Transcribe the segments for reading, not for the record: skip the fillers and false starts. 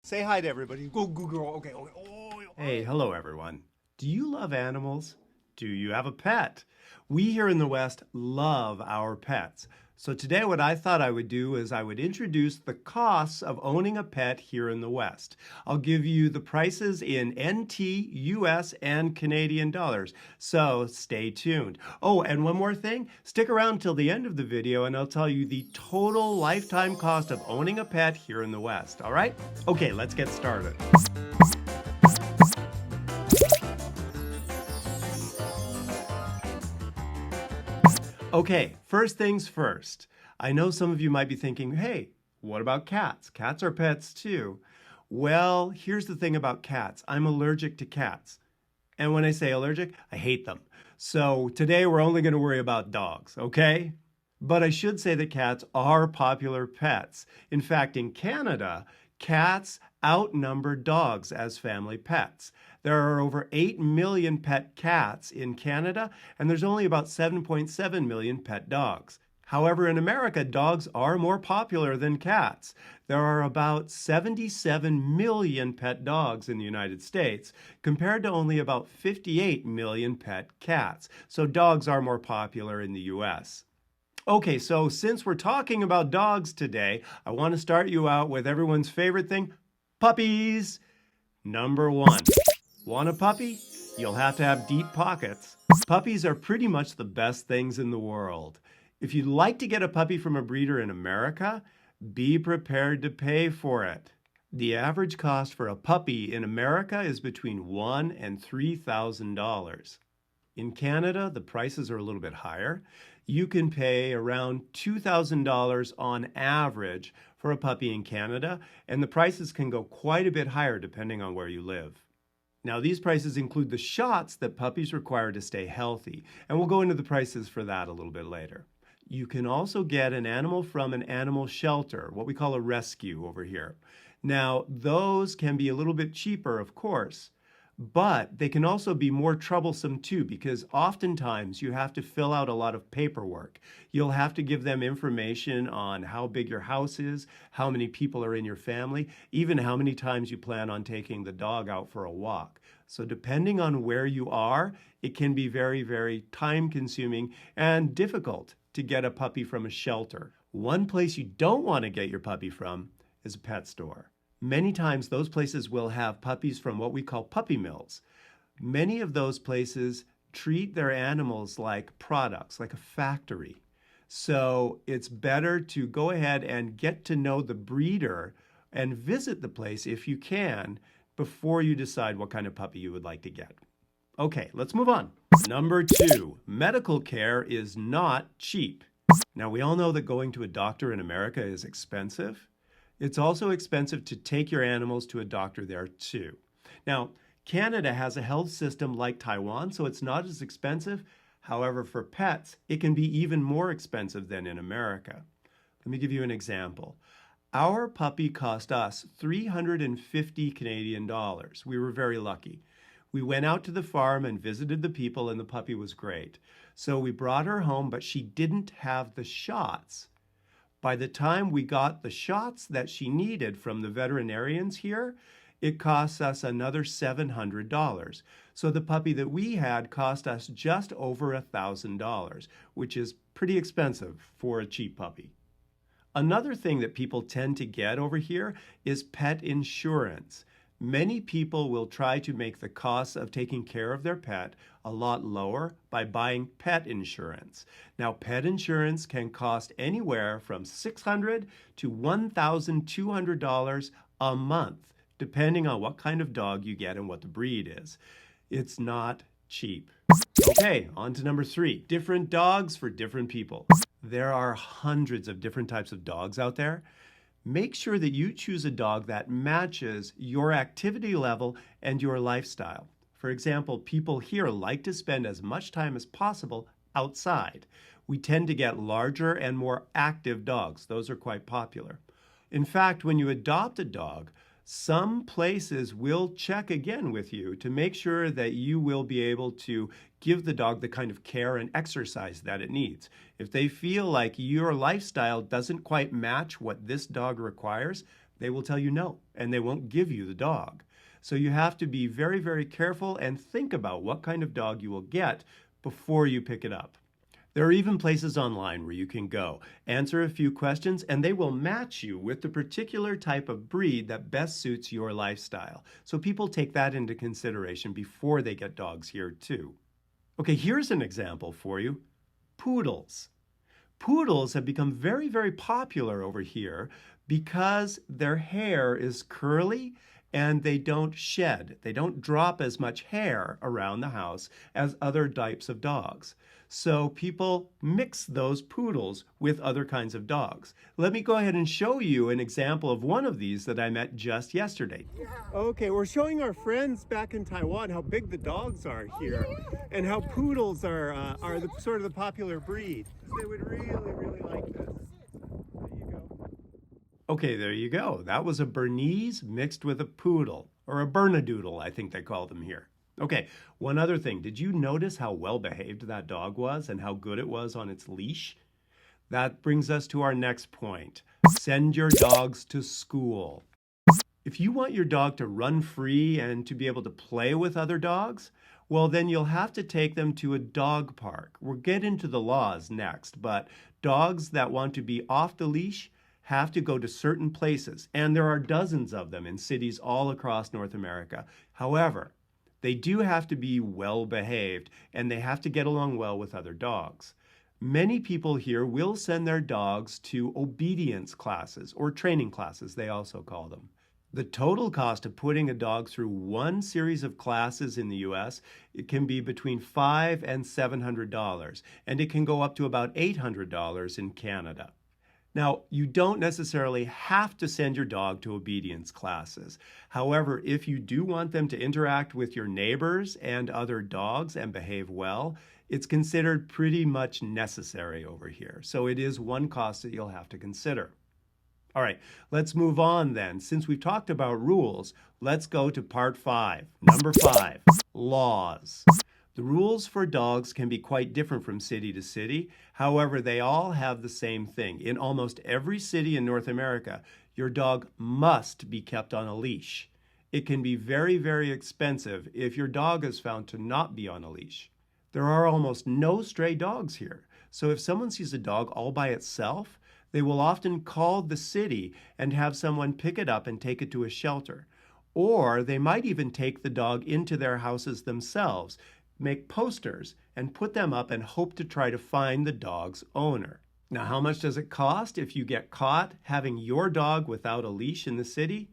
Say hi to everybody. Go, go, go. Okay, okay. Oh, Hey, hello everyone. Do you love animals? Do you have a pet? We here in the West love our pets. So today what I thought I would do is I would introduce the costs of owning a pet here in the West. I'll give you the prices in NT, US, and Canadian dollars. So stay tuned. Oh, and one more thing, stick around till the end of the video and I'll tell you the total lifetime cost of owning a pet here in the West. All right? Okay, let's get started. Okay, first things first. I know some of you might be thinking, hey, what about cats? Cats are pets too. Well, here's the thing about cats. I'm allergic to cats. And when I say allergic, I hate them. So today we're only going to worry about dogs, okay? But I should say that cats are popular pets. In fact, in Canada, cats outnumber dogs as family pets. There are over 8 million pet cats in Canada, and there's only about 7.7 million pet dogs. However, in America, dogs are more popular than cats. There are about 77 million pet dogs in the United States, compared to only about 58 million pet cats. So dogs are more popular in the US. Okay, so since we're talking about dogs today, I want to start you out with everyone's favorite thing, puppies. Number one, want a puppy? You'll have to have deep pockets. Puppies are pretty much the best things in the world. If you'd like to get a puppy from a breeder in America, be prepared to pay for it. The average cost for a puppy in America is between $1,000 and $3,000. In Canada, the prices are a little bit higher. You can pay around $2,000 on average for a puppy in Canada, and the prices can go quite a bit higher depending on where you live. Now, these prices include the shots that puppies require to stay healthy, and we'll go into the prices for that a little bit later. You can also get an animal from an animal shelter, what we call a rescue over here. Now, those can be a little bit cheaper, of course, but they can also be more troublesome too, because oftentimes you have to fill out a lot of paperwork. You'll have to give them information on how big your house is, how many people are in your family, even how many times you plan on taking the dog out for a walk. So depending on where you are, it can be very, very time consuming and difficult to get a puppy from a shelter. One place you don't want to get your puppy from is a pet store. Many times those places will have puppies from what we call puppy mills. Many of those places treat their animals like products, like a factory. So it's better to go ahead and get to know the breeder and visit the place if you can before you decide what kind of puppy you would like to get. Okay, let's move on. Number two, medical care is not cheap. Now, we all know that going to a doctor in America is expensive. It's also expensive to take your animals to a doctor there too. Now, Canada has a health system like Taiwan, so it's not as expensive. However, for pets, it can be even more expensive than in America. Let me give you an example. Our puppy cost us 350 Canadian dollars. We were very lucky. We went out to the farm and visited the people, and the puppy was great. So we brought her home, but she didn't have the shots. By the time we got the shots that she needed from the veterinarians here, it costs us another $700. So the puppy that we had cost us just over $1,000, which is pretty expensive for a cheap puppy. Another thing that people tend to get over here is pet insurance. Many people will try to make the costs of taking care of their pet a lot lower by buying pet insurance. Now, pet insurance can cost anywhere from $600 to $1,200 a month, depending on what kind of dog you get and what the breed is. It's not cheap. Okay, on to number three, different dogs for different people. There are hundreds of different types of dogs out there. Make sure that you choose a dog that matches your activity level and your lifestyle. For example, people here like to spend as much time as possible outside. We tend to get larger and more active dogs. Those are quite popular. In fact, when you adopt a dog, some places will check again with you to make sure that you will be able to give the dog the kind of care and exercise that it needs. If they feel like your lifestyle doesn't quite match what this dog requires, They will tell you no, and they won't give you the dog. So you have to be very, very careful and think about what kind of dog you will get before you pick it up. There are even places online where you can go, answer a few questions, and they will match you with the particular type of breed that best suits your lifestyle. So people take that into consideration before they get dogs here too. Okay, here's an example for you. Poodles. Poodles have become very, very popular over here because their hair is curly and they don't shed. They don't drop as much hair around the house as other types of dogs. So people mix those poodles with other kinds of dogs. Let me go ahead and show you an example of one of these that I met just yesterday. Okay, we're showing our friends back in Taiwan how big the dogs are here and how poodles are the sort of the popular breed. They would really, really like this. There you go. Okay, there you go. That was a Bernese mixed with a poodle, or a Bernedoodle, I think they call them here. Okay, one other thing. Did you notice how well behaved that dog was and how good it was on its leash? That brings us to our next point. Send your dogs to school. If you want your dog to run free and to be able to play with other dogs, well, then you'll have to take them to a dog park. We'll get into the laws next, but dogs that want to be off the leash have to go to certain places, and there are dozens of them in cities all across North America. However, they do have to be well behaved, and they have to get along well with other dogs. Many people here will send their dogs to obedience classes, or training classes, they also call them. The total cost of putting a dog through one series of classes in the US, it can be between $500 and $700, and it can go up to about $800 in Canada. Now, you don't necessarily have to send your dog to obedience classes. However, if you do want them to interact with your neighbors and other dogs and behave well, it's considered pretty much necessary over here. So it is one cost that you'll have to consider. All right, let's move on then. Since we've talked about rules, let's go to part 5. Number 5, laws. The rules for dogs can be quite different from city to city. However, they all have the same thing. In almost every city in North America, your dog must be kept on a leash. It can be very, very expensive if your dog is found to not be on a leash. There are almost no stray dogs here. So if someone sees a dog all by itself, they will often call the city and have someone pick it up and take it to a shelter. Or they might even take the dog into their houses themselves, make posters, and put them up and hope to try to find the dog's owner. Now, how much does it cost if you get caught having your dog without a leash in the city?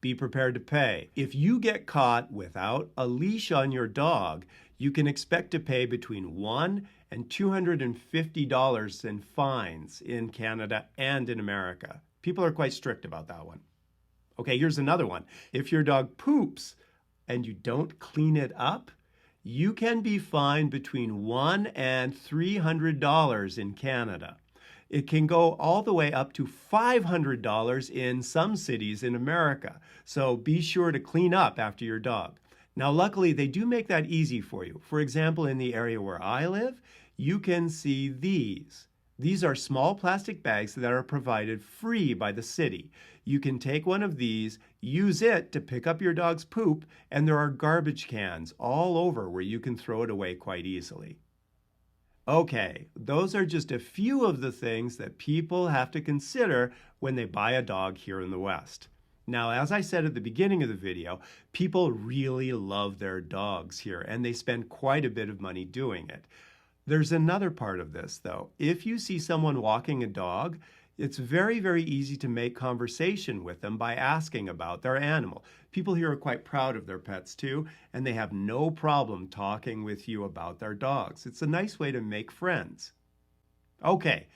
Be prepared to pay. If you get caught without a leash on your dog, you can expect to pay between $100 and $250 in fines in Canada and in America. People are quite strict about that one. Okay, here's another one. If your dog poops and you don't clean it up, you can be fined between $100 and $300 in Canada. It can go all the way up to $500 in some cities in America. So be sure to clean up after your dog. Now, luckily, they do make that easy for you. For example, in the area where I live, you can see these. These are small plastic bags that are provided free by the city. You can take one of these, use it to pick up your dog's poop, and there are garbage cans all over where you can throw it away quite easily. Okay, those are just a few of the things that people have to consider when they buy a dog here in the West. Now, as I said at the beginning of the video, people really love their dogs here, and they spend quite a bit of money doing it. There's another part of this, though. If you see someone walking a dog, it's very, very easy to make conversation with them by asking about their animal. People here are quite proud of their pets too, and they have no problem talking with you about their dogs. It's a nice way to make friends. Okay,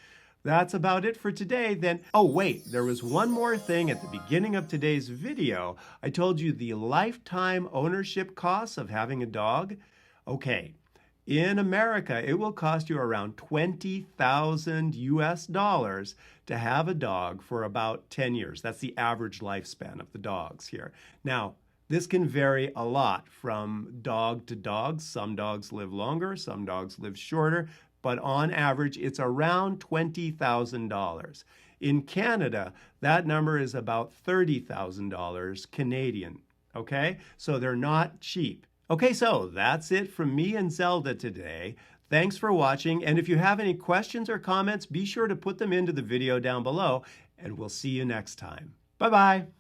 that's about it for today then. Oh wait, there was one more thing at the beginning of today's video. I told you the lifetime ownership costs of having a dog. Okay. In America, it will cost you around $20,000 US to have a dog for about 10 years. That's the average lifespan of the dogs here. Now, this can vary a lot from dog to dog. Some dogs live longer, some dogs live shorter, but on average, it's around $20,000. In Canada, that number is about $30,000 Canadian. Okay, so they're not cheap. Okay, so that's it from me and Zelda today. Thanks for watching, and if you have any questions or comments, be sure to put them into the video down below, and we'll see you next time. Bye-bye.